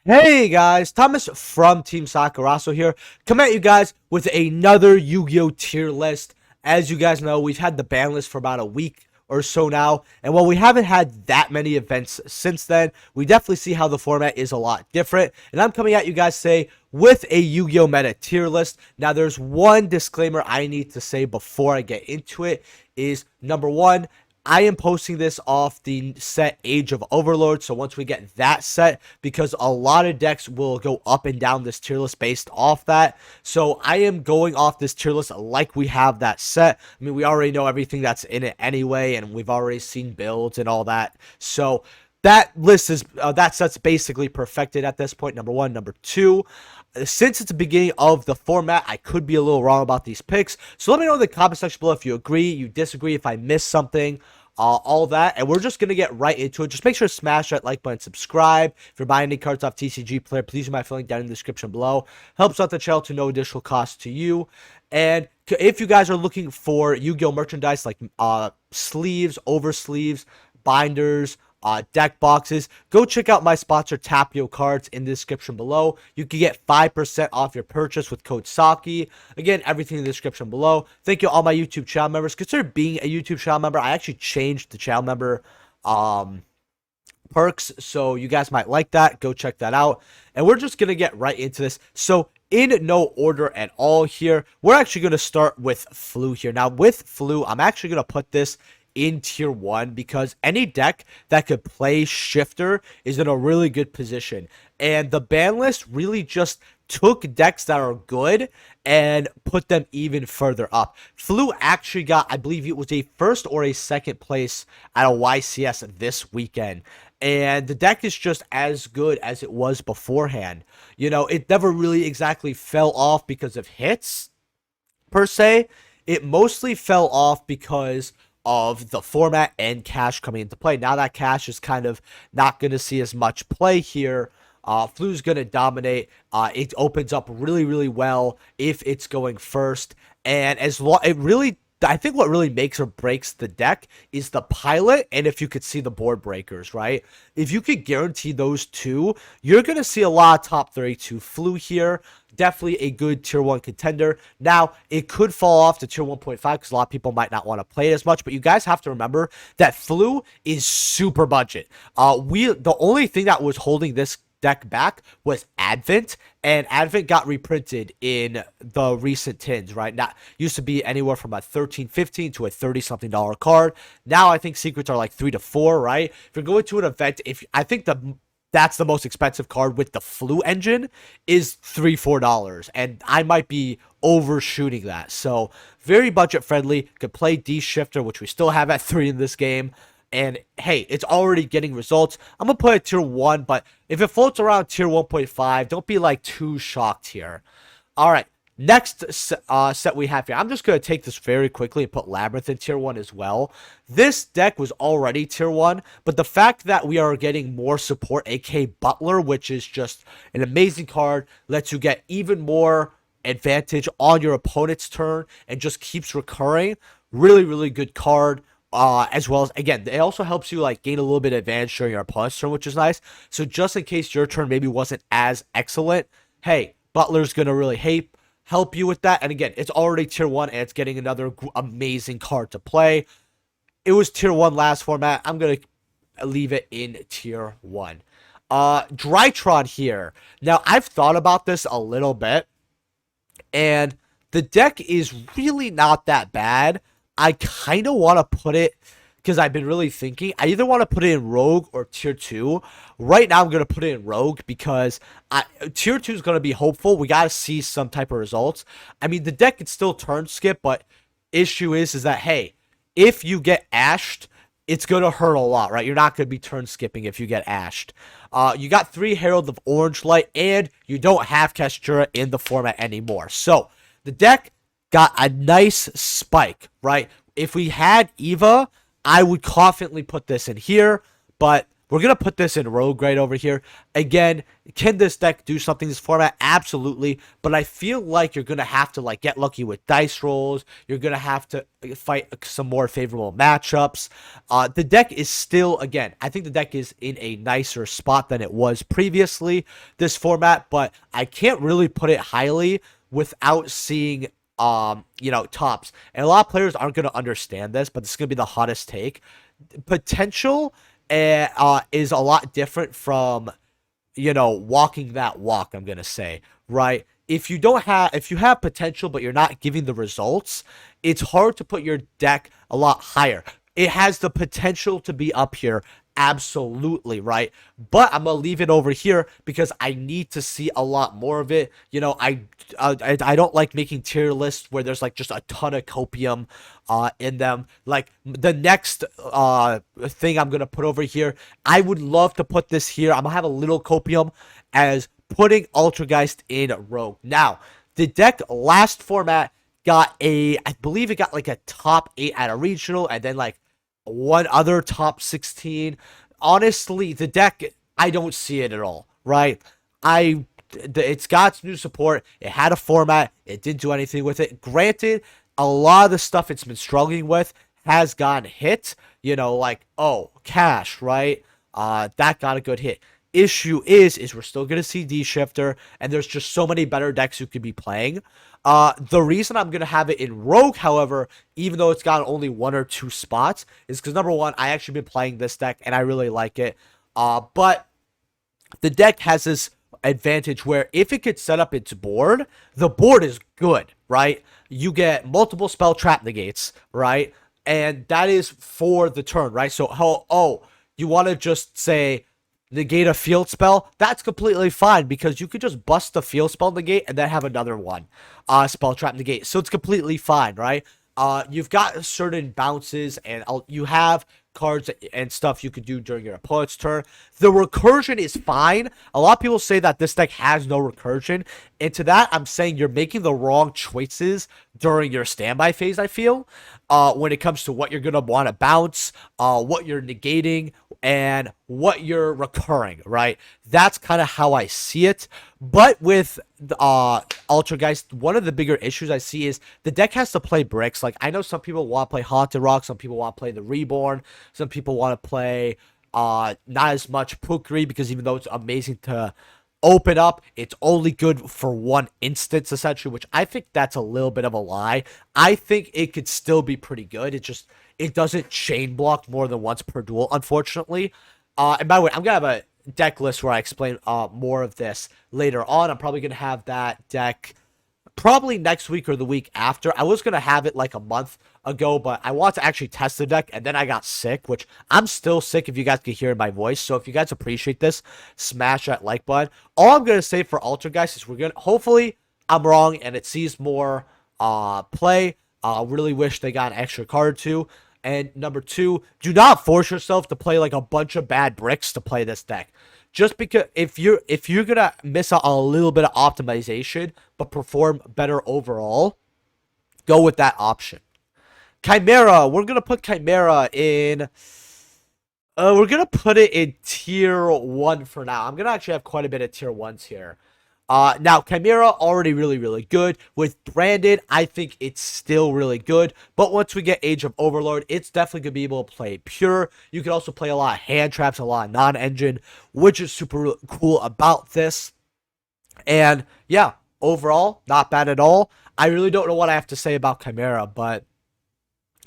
Hey guys, Thomas from Team Sakurasou here, coming at you guys with another Yu-Gi-Oh tier list. As you guys know, we've had the ban list for about a week or so now, and while we haven't had that many events since then, we definitely see how the format is a lot different, and I'm coming at you guys today with a Yu-Gi-Oh meta tier list. Now, there's one disclaimer I need to say before I get into it, is number one, I am posting this off the set Age of Overlord, so once we get that set, because a lot of decks will go up and down this tier list based off that, so I am going off this tier list like we have that set. I mean, we already know everything that's in it anyway, and we've already seen builds and all that, so that list is that set's basically perfected at this point. Number one. Number two, since it's the beginning of the format, I could be a little wrong about these picks, so let me know in the comment section below if you agree, you disagree, if I missed something, all that, and we're just gonna get right into it. Just make sure to smash that like button, subscribe. If you're buying any cards off TCG Player, please use my link down in the description below. Helps out the channel to no additional cost to you. And if you guys are looking for Yu-Gi-Oh merchandise like sleeves, over sleeves, binders, deck boxes, go check out my sponsor Tapio Cards in the description below. You can get 5% off your purchase with code SAKI. Again, everything in the description below. Thank you all my YouTube channel members. Consider being a YouTube channel member. I actually changed the channel member perks, so you guys might like that. Go check that out. And we're just gonna get right into this. So in no order at all here, we're actually gonna start with Flu here. Now with Flu, I'm actually gonna put this in tier 1 because any deck that could play Shifter is in a really good position, and the ban list really just took decks that are good and put them even further up. Flu actually got, I believe it was a first or a second place at a YCS this weekend, and the deck is just as good as it was beforehand. You know, it never really exactly fell off because of hits per se. It mostly fell off because of the format and cash coming into play. Now that cash is kind of not going to see as much play here. Flu's going to dominate. It opens up really, really well if it's going first. And as long, it really, I think what really makes or breaks the deck is the pilot, and if you could see the board breakers, right? If you could guarantee those two, you're going to see a lot of top 32 Flu here. Definitely a good tier 1 contender. Now, it could fall off to tier 1.5 because a lot of people might not want to play it as much, but you guys have to remember that Flu is super budget. The only thing that was holding this deck back was Advent, and Advent got reprinted in the recent tins, right? Now, used to be anywhere from a 13, 15 to a 30 something dollar card. Now I think secrets are like 3 to 4, right? If you're going to an event, I think that's the most expensive card with the Flu engine is $3-4, and I might be overshooting that. So very budget friendly. Could play D Shifter, which we still have at 3 in this game. And hey, it's already getting results. I'm gonna put it tier 1, but if it floats around tier 1.5, don't be like too shocked here. All right, next set we have here. I'm just gonna take this very quickly and put Labyrinth in tier 1 as well. This deck was already tier 1, but the fact that we are getting more support, aka Butler, which is just an amazing card, lets you get even more advantage on your opponent's turn and just keeps recurring. Really, really good card. As well as, again, it also helps you like gain a little bit of advantage during your opponent's turn, which is nice. So just in case your turn maybe wasn't as excellent, hey, Butler's gonna really help you with that. And again, it's already tier 1 and it's getting another amazing card to play. It was tier 1 last format. I'm gonna leave it in tier 1. Drytron here. Now I've thought about this a little bit, and the deck is really not that bad. I kind of want to put it, because I've been really thinking, I either want to put it in Rogue or Tier 2. Right now, I'm going to put it in Rogue because Tier 2 is going to be hopeful. We got to see some type of results. I mean, the deck can still turn skip, but issue is that, hey, if you get ashed, it's going to hurt a lot, right? You're not going to be turn skipping if you get ashed. You got 3 Herald of Orange Light, and you don't have Kastura in the format anymore. So, the deck got a nice spike, right? If we had Eva, I would confidently put this in here, but We're going to put this in Rogue right over here. Again, can this deck do something in this format? Absolutely. But I feel like you're going to have to like get lucky with dice rolls. You're going to have to fight some more favorable matchups. The deck is still, again, I think the deck is in a nicer spot than it was previously, this format. But I can't really put it highly without seeing tops. And a lot of players aren't going to understand this, but this is going to be the hottest take. Potential is a lot different from, walking that walk, I'm going to say, right? If you have potential, but you're not giving the results, it's hard to put your deck a lot higher. It has the potential to be up here. Absolutely, right? But I'm gonna leave it over here because I need to see a lot more of it. I don't like making tier lists where there's like just a ton of copium in them. Like the next thing I'm gonna put over here, I would love to put this here. I'm gonna have a little copium as putting Ultrageist in Rogue. Now, the deck last format I believe it got like a top 8 at a regional, and then like one other top 16. Honestly, the deck, I don't see it at all, right? It's got new support. It had a format. It didn't do anything with it. Granted, a lot of the stuff it's been struggling with has gotten hit. Like, Cash, right? That got a good hit. Issue is we're still going to see D-Shifter, and there's just so many better decks you could be playing. The reason I'm going to have it in Rogue, however, even though it's got only 1 or 2 spots, is because, number one, I actually been playing this deck, and I really like it. But the deck has this advantage where if it could set up its board, the board is good, right? You get multiple spell trap negates, right? And that is for the turn, right? So, you want to just say negate a field spell, that's completely fine because you could just bust the field spell negate and then have another one spell trap negate, so it's completely fine, right? You've got certain bounces and you have cards and stuff you could do during your opponent's turn. The recursion is fine. A lot of people say that this deck has no recursion, and to that I'm saying you're making the wrong choices during your standby phase, I feel, when it comes to what you're going to want to bounce, what you're negating, and what you're recurring, right? That's kind of how I see it. But with Ultrageist, one of the bigger issues I see is the deck has to play bricks. Like, I know some people want to play Haunted Rock, some people want to play the Reborn, some people want to play not as much Pukri, because even though it's amazing to open up, it's only good for one instance, essentially, which I think that's a little bit of a lie. I think it could still be pretty good. It doesn't chain block more than once per duel, unfortunately. And by the way, I'm going to have a deck list where I explain more of this later on. I'm probably going to have that deck probably next week or the week after. I was going to have it like a month ago, but I want to actually test the deck, and then I got sick, which I'm still sick if you guys can hear my voice. So if you guys appreciate this, smash that like button. All I'm going to say for Ultrageist is hopefully I'm wrong and it sees more play. Really wish they got an extra card or two. And number 2, do not force yourself to play like a bunch of bad bricks to play this deck. Just because if you're gonna miss out on a little bit of optimization but perform better overall, go with that option. Chimera, we're gonna put Chimera in. We're gonna put it in tier 1 for now. I'm gonna actually have quite a bit of tier 1s here. Now, Chimera, already really, really good. With Branded, I think it's still really good. But once we get Age of Overlord, it's definitely going to be able to play Pure. You can also play a lot of hand traps, a lot of non-engine, which is super cool about this. And, yeah, overall, not bad at all. I really don't know what I have to say about Chimera, but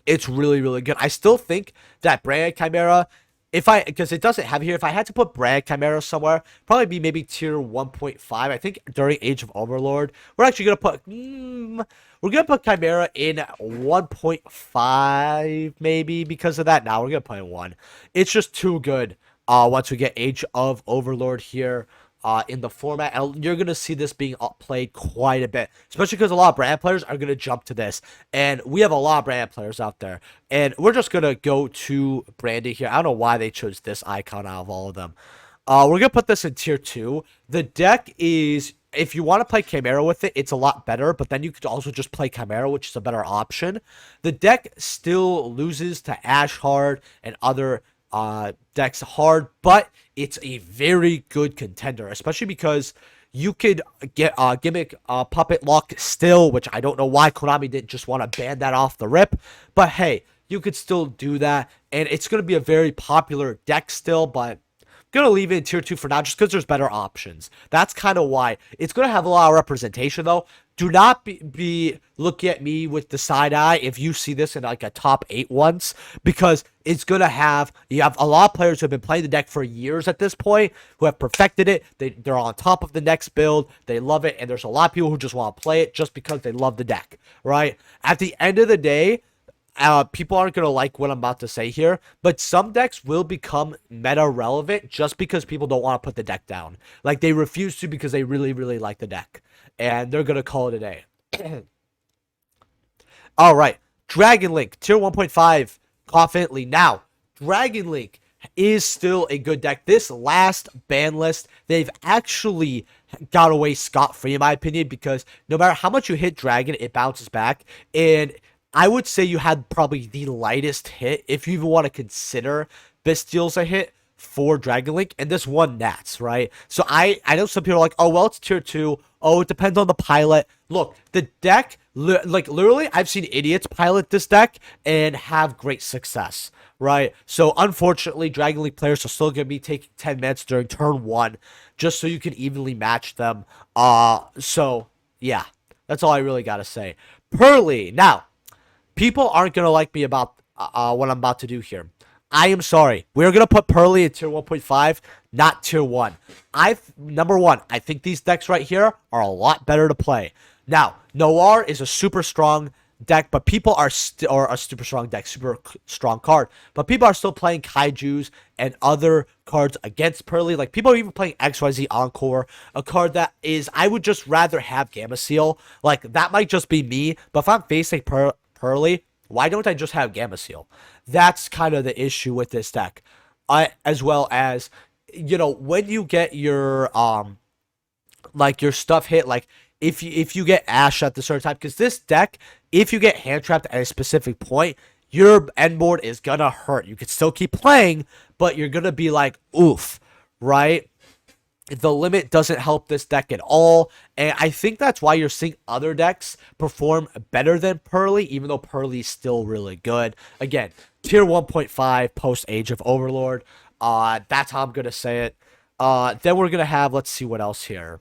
it's really, really good. I still think that Branded Chimera, because it doesn't have here, if I had to put Brand Chimera somewhere, probably be maybe tier 1.5. I think during Age of Overlord, we're actually gonna put Chimera in 1.5 maybe because of that. Now we're gonna put in 1. It's just too good. Once we get Age of Overlord here. In the format, and you're gonna see this being played quite a bit, especially because a lot of brand players are gonna jump to this, and we have a lot of brand players out there, and we're just gonna go to Brandy here. I don't know why they chose this icon out of all of them. We're gonna put this in tier 2. The deck is, if you want to play Chimera with it, it's a lot better, but then you could also just play Chimera, which is a better option. The deck still loses to Ashhard and other decks hard, but it's a very good contender, especially because you could get gimmick puppet lock still, which I don't know why Konami didn't just want to ban that off the rip, but hey, you could still do that, and it's going to be a very popular deck still, but gonna leave it in tier 2 for now just because there's better options. That's kind of why. It's gonna have a lot of representation though. Do not be looking at me with the side eye if you see this in like a top 8 once, because it's gonna have, you have a lot of players who have been playing the deck for years at this point, who have perfected it. They're on top of the next build, they love it, and there's a lot of people who just want to play it just because they love the deck, right? At the end of the day, people aren't going to like what I'm about to say here, but some decks will become meta relevant just because people don't want to put the deck down. Like, they refuse to because they really, really like the deck, and they're going to call it a day. All right, Dragon Link, tier 1.5, confidently. Now, Dragon Link is still a good deck. This last ban list, they've actually got away scot-free, in my opinion, because no matter how much you hit Dragon, it bounces back, and I would say you had probably the lightest hit, if you even want to consider Bestials a hit, for Dragon Link, and this one Nats, right? So I know some people are like, oh, well, it's tier 2. Oh, it depends on the pilot. Look, the deck, like, literally, I've seen idiots pilot this deck and have great success, right? So, unfortunately, Dragon Link players are still going to be taking 10 minutes during turn 1, just so you can evenly match them. So, yeah, that's all I really got to say. Pearly, now, people aren't going to like me about what I'm about to do here. I am sorry. We're going to put Pearly in tier 1.5, not tier 1. Number 1, I think these decks right here are a lot better to play. Now, Noir is a super strong deck, but people are or a super strong deck, super strong card, but people are still playing Kaijus and other cards against Pearly. Like, people are even playing XYZ Encore, a card that is, I would just rather have Gamma Seal. Like, that might just be me, but if I'm facing Pearly, why don't I just have Gamma Seal? That's kind of the issue with this deck. As well as, you know, when you get your like your stuff hit, like if you get Ash at the certain time, because this deck, if you get hand trapped at a specific point, your end board is gonna hurt. You can still keep playing, but you're gonna be like, oof, right? The limit doesn't help this deck at all, and I think that's why you're seeing other decks perform better than Pearly, even though Pearly's still really good. Again, tier 1.5 post Age of Overlord. That's how I'm gonna say it. Then we're gonna have, let's see what else here.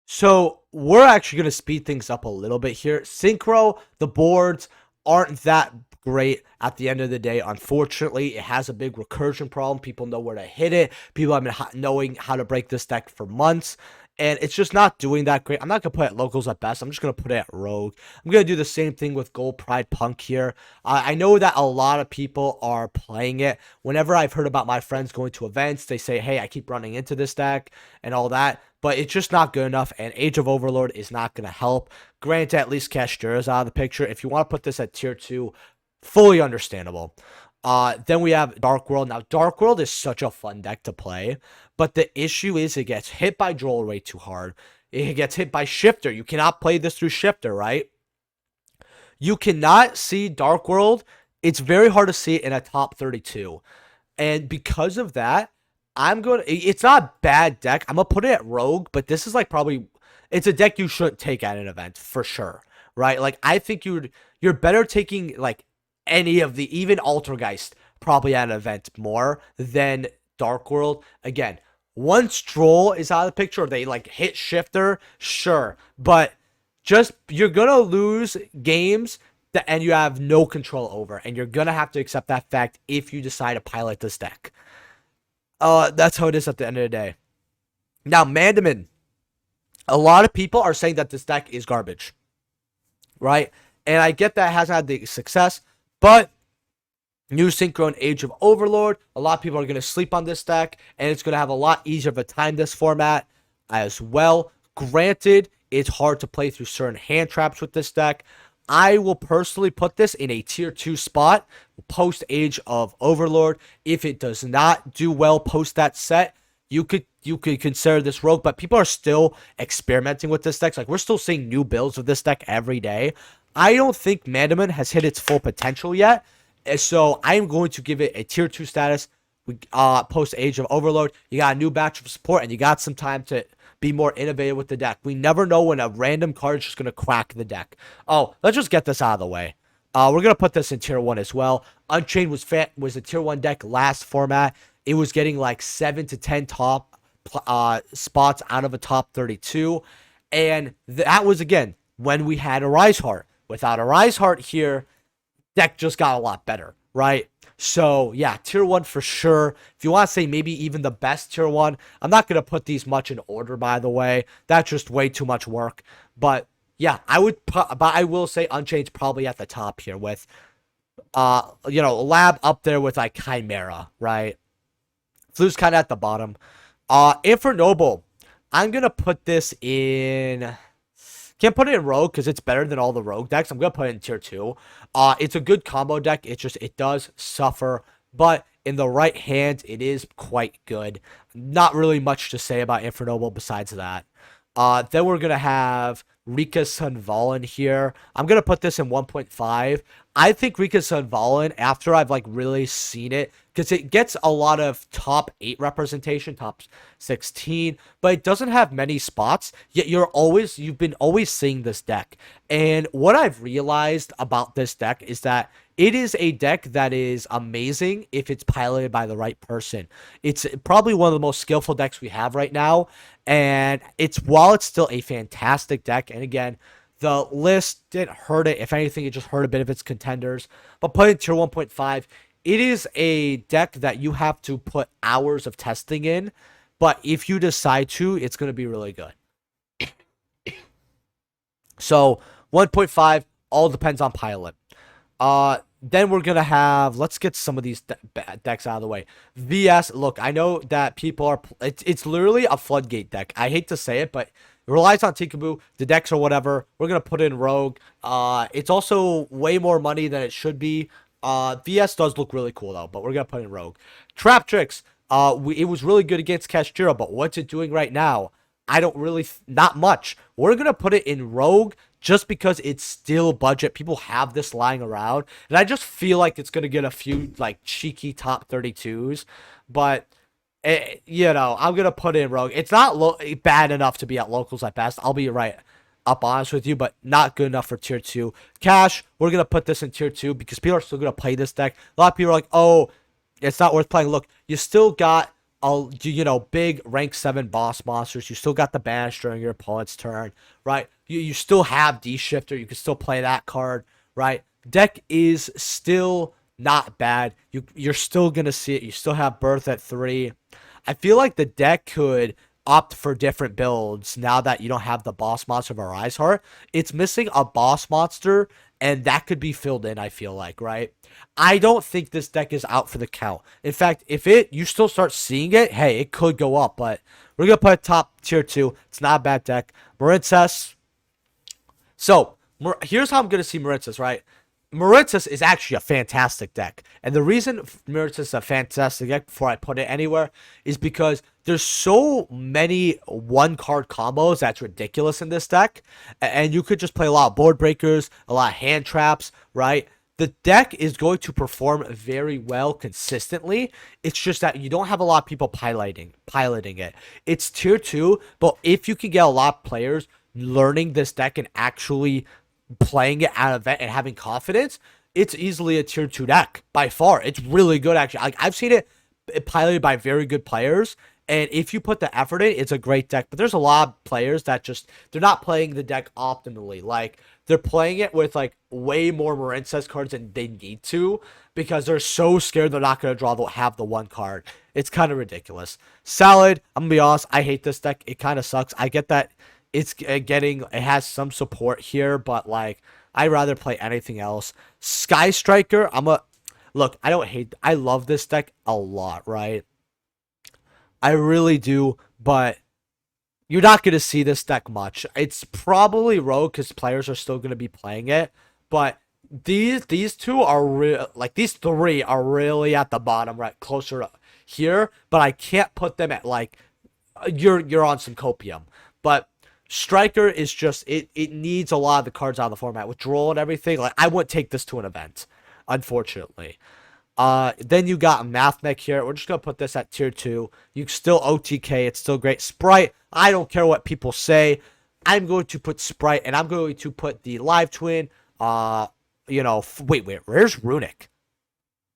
So we're actually gonna speed things up a little bit here. Synchro, the boards aren't that great at the end of the day. Unfortunately, it has a big recursion problem. People know where to hit it. People have been knowing how to break this deck for months, and it's just not doing that great. I'm not going to put it at locals at best. I'm just going to put it at rogue. I'm going to do the same thing with Gold Pride Punk here. I know that a lot of people are playing it. Whenever I've heard about my friends going to events, they say, hey, I keep running into this deck and all that, but it's just not good enough, and Age of Overlord is not going to help. Granted, at least Castor is out of the picture. If you want to put this at tier 2, fully understandable. Then we have Dark World. Now, Dark World is such a fun deck to play, but the issue is it gets hit by Droll way too hard. It gets hit by Shifter. You cannot play this through Shifter, right? You cannot see Dark World. It's very hard to see it in a top 32. And because of that, it's not a bad deck. I'm going to put it at Rogue, but this is like probably, it's a deck you shouldn't take at an event for sure, right? Like, I think you're better taking like any of the, even Altergeist, probably at an event more than Dark World. Again, once Droll is out of the picture, or they like hit Shifter, sure, but just, you're gonna lose games that and you have no control over, and you're gonna have to accept that fact if you decide to pilot this deck. That's how it is at the end of the day. Now, Mandamin, a lot of people are saying that this deck is garbage, right? And I get that it hasn't had the success, but new Synchro and Age of Overlord, a lot of people are going to sleep on this deck, and it's going to have a lot easier of a time this format as well. Granted, it's hard to play through certain hand traps with this deck. I will personally put this in a tier 2 spot post Age of Overlord. If it does not do well post that set, you could consider this rogue, but people are still experimenting with this deck. Like, we're still seeing new builds of this deck every day. I don't think Mandamin has hit its full potential yet, And so I'm going to give it a tier 2 status. We post Age of Overload. You got a new batch of support, and you got some time to be more innovative with the deck. We never know when a random card is just going to crack the deck. Oh, let's just get this out of the way. We're going to put this in tier 1 as well. Unchained was a tier 1 deck last format. It was getting like 7 to 10 top spots out of a top 32. And that was, again, when we had a Rise Heart. Without a Rise Heart here, deck just got a lot better, right? So, yeah, tier 1 for sure. If you want to say maybe even the best tier 1, I'm not going to put these much in order, by the way. That's just way too much work. But, yeah, but I will say Unchained's probably at the top here with, Lab up there with, like, Chimera, right? Flu's kind of at the bottom. Infernoble, I'm going to put this in... Can't put it in Rogue because it's better than all the Rogue decks. I'm going to put it in tier 2. It's a good combo deck. It does suffer. But in the right hand, it is quite good. Not really much to say about Infernoble besides that. Then we're going to have Rika Sunvalen here. I'm going to put this in 1.5. I think Rika Sunvalen, after I've like really seen it, because it gets a lot of top 8 representation, top 16, but it doesn't have many spots, yet you've been always seeing this deck. And what I've realized about this deck is that it is a deck that is amazing if it's piloted by the right person. It's probably one of the most skillful decks we have right now, and while it's still a fantastic deck, and again, the list didn't hurt it. If anything, it just hurt a bit of its contenders. But put it in tier 1.5, it is a deck that you have to put hours of testing in. But if you decide to, it's going to be really good. So 1.5, all depends on pilot. Then we're going to have, let's get some of these decks out of the way. VS, look, I know that people are, it's literally a floodgate deck. I hate to say it, but it relies on Tikaboo, the decks or whatever. We're going to put in Rogue. It's also way more money than it should be. VS does look really cool, though, but we're going to put in Rogue. Trap Tricks, it was really good against Castira, but what's it doing right now? I don't really, not much. We're going to put it in Rogue just because it's still budget. People have this lying around, and I just feel like it's going to get a few, like, cheeky top 32s, but... I'm going to put in Rogue. It's not bad enough to be at locals at best. I'll be right up honest with you, but not good enough for tier 2. Cash, we're going to put this in tier 2 because people are still going to play this deck. A lot of people are like, oh, it's not worth playing. Look, you still got, big rank 7 boss monsters. You still got the banish during your opponent's turn, right? You still have D-Shifter. You can still play that card, right? Deck is still not bad. You're still going to see it. You still have Birth at 3. I feel like the deck could opt for different builds now that you don't have the boss monster of a Rise Heart. It's missing a boss monster, and that could be filled in, I feel like, right? I don't think this deck is out for the count. In fact, if you still start seeing it, hey, it could go up, but we're going to put it top tier 2. It's not a bad deck. Marincess. So, here's how I'm going to see Marincess, right? Marincess is actually a fantastic deck. And the reason Marincess is a fantastic deck before I put it anywhere is because there's so many one-card combos that's ridiculous in this deck. And you could just play a lot of board breakers, a lot of hand traps, right? The deck is going to perform very well consistently. It's just that you don't have a lot of people piloting it. It's tier 2, but if you can get a lot of players learning this deck and actually playing it at an event and having confidence, it's easily a tier 2 deck by far. It's really good, actually. Like, I've seen it piloted by very good players, and if you put the effort in, it's a great deck. But there's a lot of players that they're not playing the deck optimally. Like, they're playing it with like way more Marincess cards than they need to because they're so scared they're not going to have the one card. It's kind of ridiculous. Salad, I'm gonna be honest, I hate this deck. It kind of sucks. I get that it has some support here, but like I'd rather play anything else. Sky Striker, I love this deck a lot, right? I really do, but you're not going to see this deck much. It's probably Rogue because players are still going to be playing it, but these two are these three are really at the bottom, right, closer to here, but I can't put them at like you're on some copium. But Striker is just it needs a lot of the cards out of the format. Withdrawal and everything, like I wouldn't take this to an event. unfortunately. Then you got Mathmech here. We're just gonna put this at tier 2. You still OTK. It's still great. Sprite. I don't care what people say. I'm going to put Sprite, and I'm going to put the Live Twin. Wait. Where's Runic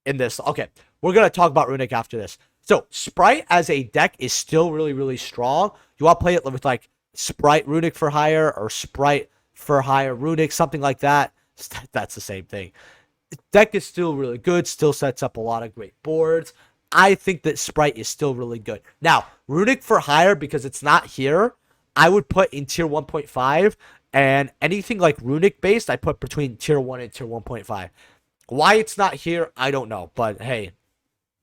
in this? Okay, we're gonna talk about Runic after this. So Sprite as a deck is still really, really strong. You want to play it with like Sprite Runic for hire or Sprite for hire Runic, something like that. That's the same thing. Deck is still really good, still sets up a lot of great boards. I think that Sprite is still really good. Now, Runic for hire, because it's not here, I would put in tier 1.5, and anything like Runic based, I put between tier 1 and tier 1.5. Why it's not here, I don't know, but hey,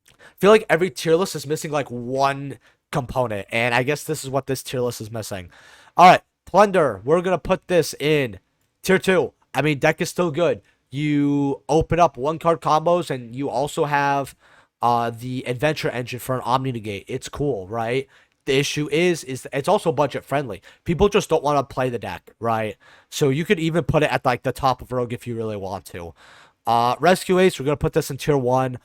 I feel like every tier list is missing like one component, and I guess this is what this tier list is missing. All right, Plunder, we're going to put this in tier 2. I mean, deck is still good. You open up 1-card combos, and you also have the adventure engine for an Omni Negate. It's cool, right? The issue is it's also budget friendly. People just don't want to play the deck, right? So you could even put it at like the top of Rogue if you really want to. Rescue Ace, we're gonna put this in tier 1.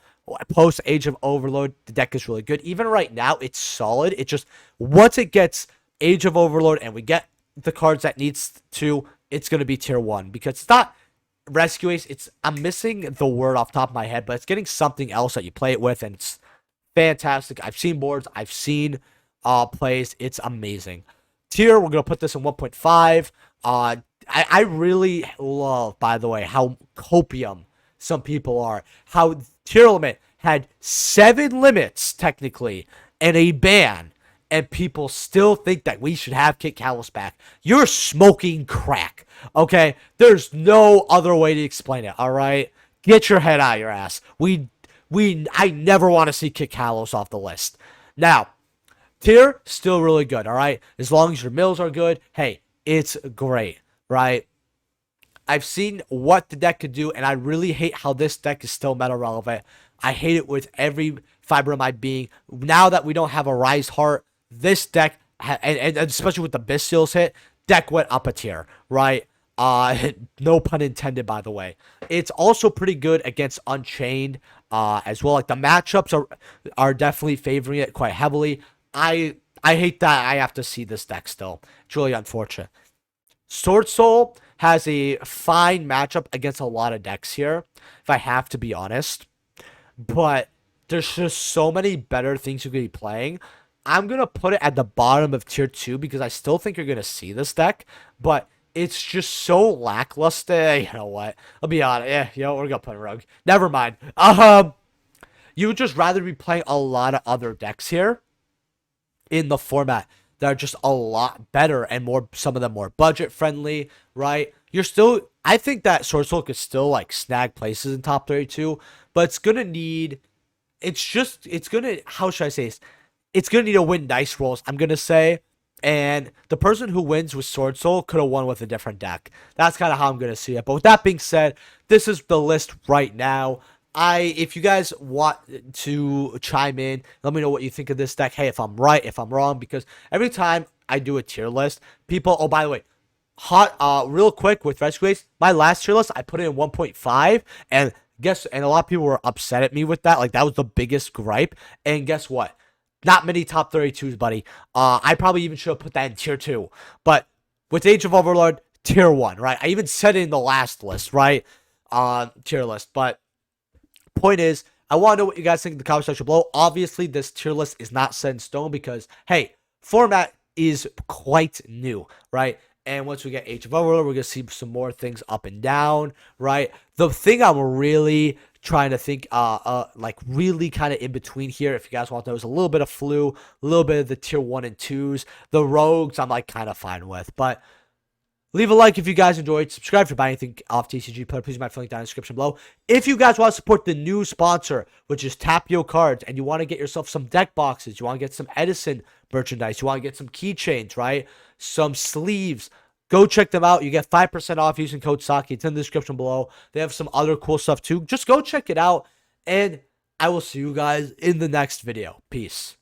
Post Age of Overload, the deck is really good. Even right now, it's solid. It just once it gets Age of Overload and we get the cards that needs to, it's gonna be tier 1 because it's not. Rescue Ace, I'm missing the word off the top of my head, but it's getting something else that you play it with, and it's fantastic. I've seen boards, I've seen plays, it's amazing. Tier, we're gonna put this in 1.5. I really love, by the way, how copium some people are. How tier limit had 7 limits technically and a ban, and people still think that we should have Kit Kalos back. You're smoking crack, okay? There's no other way to explain it, all right? Get your head out of your ass. I never want to see Kit Kalos off the list. Now, tier, still really good, all right? As long as your mills are good, hey, it's great, right? I've seen what the deck could do, and I really hate how this deck is still meta relevant. I hate it with every fiber of my being. Now that we don't have a Rise Heart, this deck, and especially with the Bystials hit, deck went up a tier, right? No pun intended, by the way. It's also pretty good against Unchained as well. Like the matchups are definitely favoring it quite heavily. I hate that I have to see this deck still. It's really unfortunate. Sword Soul has a fine matchup against a lot of decks here, if I have to be honest. But there's just so many better things you could be playing. I'm going to put it at the bottom of tier 2 because I still think you're going to see this deck. But it's just so lackluster. You know what? I'll be honest. Yeah, we're going to play Rogue. Never mind. You would just rather be playing a lot of other decks here in the format that are just a lot better and some of them more budget friendly, right? I think that Sword Soul could still like snag places in top 32, but it's gonna how should I say this? It's gonna need to win dice rolls, I'm gonna say, and the person who wins with Sword Soul could have won with a different deck. That's kind of how I'm gonna see it. But with that being said, this is the list right now. If you guys want to chime in, let me know what you think of this deck. Hey, if I'm right, if I'm wrong, because every time I do a tier list, people, oh, by the way, real quick with Rescue Ace, my last tier list, I put it in 1.5, and a lot of people were upset at me with that. Like, that was the biggest gripe, and guess what? Not many top 32s, buddy. I probably even should have put that in tier 2, but with Age of Overlord, tier 1, right? I even said it in the last list, right? Tier list, but point is, I want to know what you guys think in the comment section below. Obviously, this tier list is not set in stone because, hey, format is quite new, right? And once we get Age of Overlord, we're going to see some more things up and down, right? The thing I'm really trying to think, like really kind of in between here, if you guys want to know, is a little bit of Flu, a little bit of the tier 1 and 2s. The Rogues, I'm like kind of fine with, but leave a like if you guys enjoyed. Subscribe if you're buying anything off TCG Player. Please, my link down in the description below. If you guys want to support the new sponsor, which is Tapio Cards, and you want to get yourself some deck boxes, you want to get some Edison merchandise, you want to get some keychains, right? Some sleeves. Go check them out. You get 5% off using code Saki. It's in the description below. They have some other cool stuff too. Just go check it out, and I will see you guys in the next video. Peace.